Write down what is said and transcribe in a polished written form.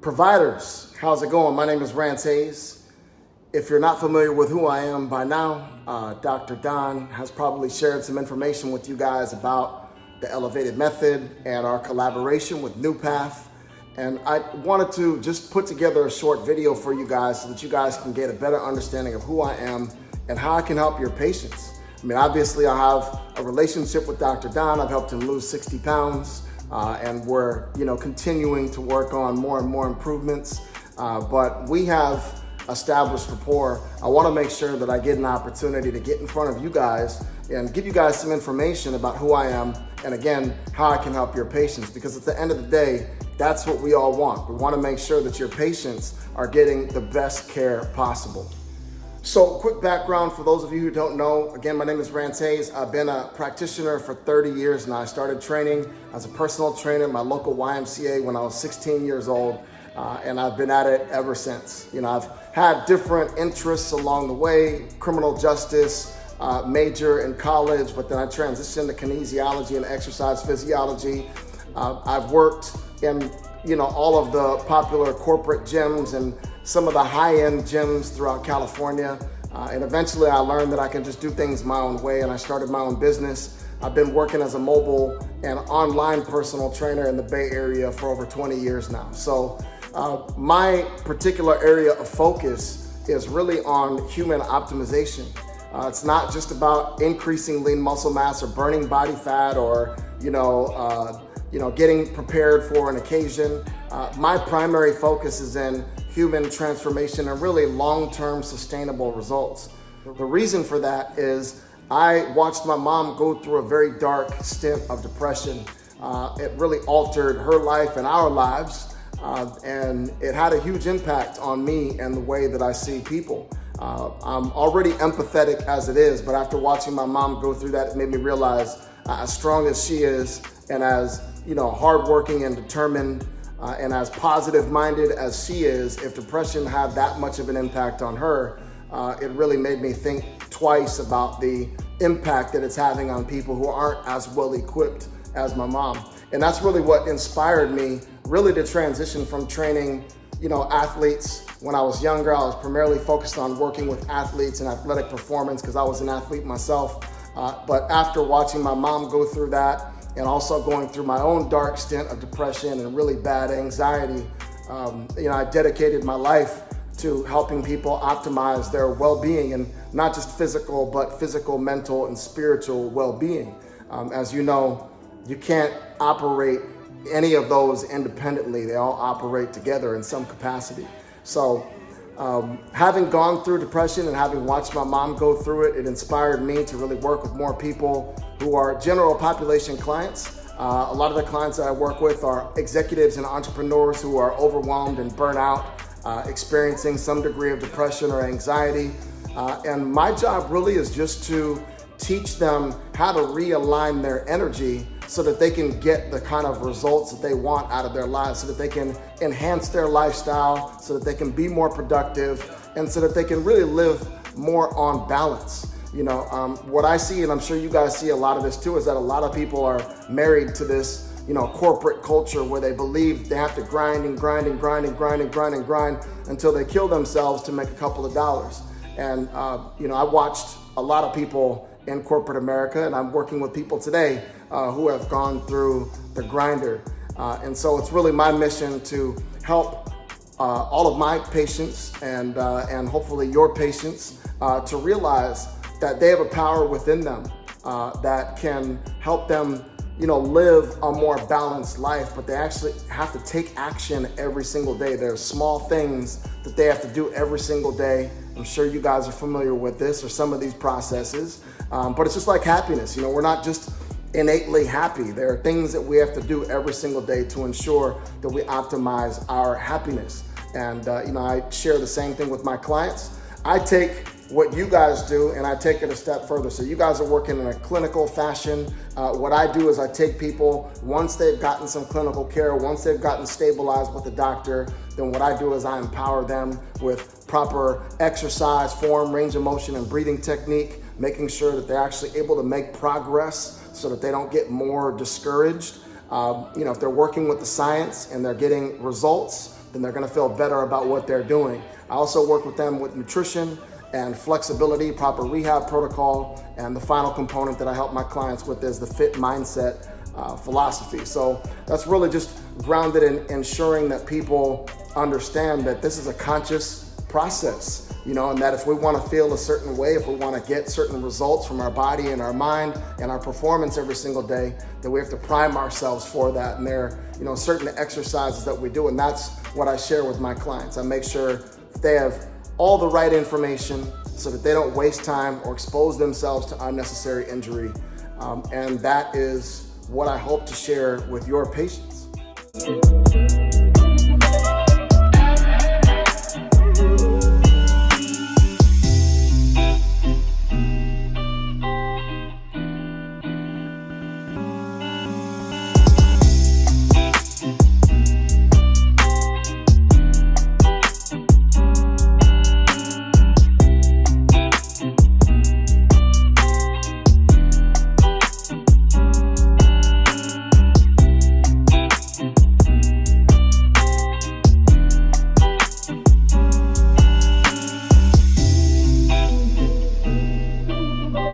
Providers, how's it going? My name is Rance Hayes. If you're not familiar with who I am by now, Dr. Don has probably shared some information with you guys about the Elevated Method and our collaboration with NuPath. And I wanted to just put together a short video for you guys so that you guys can get a better understanding of who I am and how I can help your patients. I mean, obviously I have a relationship with Dr. Don. I've helped him lose 60 pounds. And we're, continuing to work on more and more improvements. But we have established rapport. I want to make sure that I get an opportunity to get in front of you guys and give you guys some information about who I am and, again, how I can help your patients. Because at the end of the day, that's what we all want. We want to make sure that your patients are getting the best care possible. So, quick background for those of you who don't know. Again, my name is Rance Hayes. I've been a practitioner for 30 years now. I started training as a personal trainer at my local YMCA when I was 16 years old, and I've been at it ever since. I've had different interests along the way, criminal justice, major in college, but then I transitioned to kinesiology and exercise physiology. I've worked in all of the popular corporate gyms and some of the high-end gyms throughout California. And eventually I learned that I can just do things my own way, and I started my own business. I've been working as a mobile and online personal trainer in the Bay Area for over 20 years now. So my particular area of focus is really on human optimization. It's not just about increasing lean muscle mass or burning body fat or, getting prepared for an occasion. My primary focus is in human transformation and really long-term sustainable results. The reason for that is I watched my mom go through a very dark stint of depression. It really altered her life and our lives, and it had a huge impact on me and the way that I see people. I'm already empathetic as it is, but after watching my mom go through that, it made me realize as strong as she is and as hardworking and determined and as positive-minded as she is, if depression had that much of an impact on her, it really made me think twice about the impact that it's having on people who aren't as well-equipped as my mom. And that's really what inspired me really to transition from training, athletes. When I was younger, I was primarily focused on working with athletes and athletic performance because I was an athlete myself. But after watching my mom go through that, and also going through my own dark stint of depression and really bad anxiety, I dedicated my life to helping people optimize their well-being, and not just physical, but physical, mental, and spiritual well-being. As you know, you can't operate any of those independently. They all operate together in some capacity. So having gone through depression and having watched my mom go through it, it inspired me to really work with more people who are general population clients. A lot of the clients that I work with are executives and entrepreneurs who are overwhelmed and burnt out, experiencing some degree of depression or anxiety. And my job really is just to teach them how to realign their energy so that they can get the kind of results that they want out of their lives, so that they can enhance their lifestyle, so that they can be more productive, and so that they can really live more on balance. What I see, and I'm sure you guys see a lot of this too, is that a lot of people are married to this, corporate culture where they believe they have to grind and grind and grind and grind and grind and grind until they kill themselves to make a couple of dollars. And, I watched a lot of people in corporate America, and I'm working with people today who have gone through the grinder. And so it's really my mission to help all of my patients and hopefully your patients to realize that they have a power within them that can help them, live a more balanced life, but they actually have to take action every single day. There are small things that they have to do every single day. I'm sure you guys are familiar with this or some of these processes, but it's just like happiness. We're not just innately happy. There are things that we have to do every single day to ensure that we optimize our happiness. And, I share the same thing with my clients. I take what you guys do and I take it a step further. So you guys are working in a clinical fashion. What I do is I take people, once they've gotten some clinical care, once they've gotten stabilized with the doctor, then what I do is I empower them with proper exercise, form, range of motion, and breathing technique, making sure that they're actually able to make progress so that they don't get more discouraged. If they're working with the science and they're getting results, then they're going to feel better about what they're doing. I also work with them with nutrition and flexibility, proper rehab protocol, and the final component that I help my clients with is the fit mindset philosophy. So that's really just grounded in ensuring that people understand that this is a conscious process, and that if we want to feel a certain way, if we want to get certain results from our body and our mind and our performance every single day, that we have to prime ourselves for that. And there are, certain exercises that we do, and that's what I share with my clients. I make sure they have all the right information so that they don't waste time or expose themselves to unnecessary injury. And that is what I hope to share with your patients.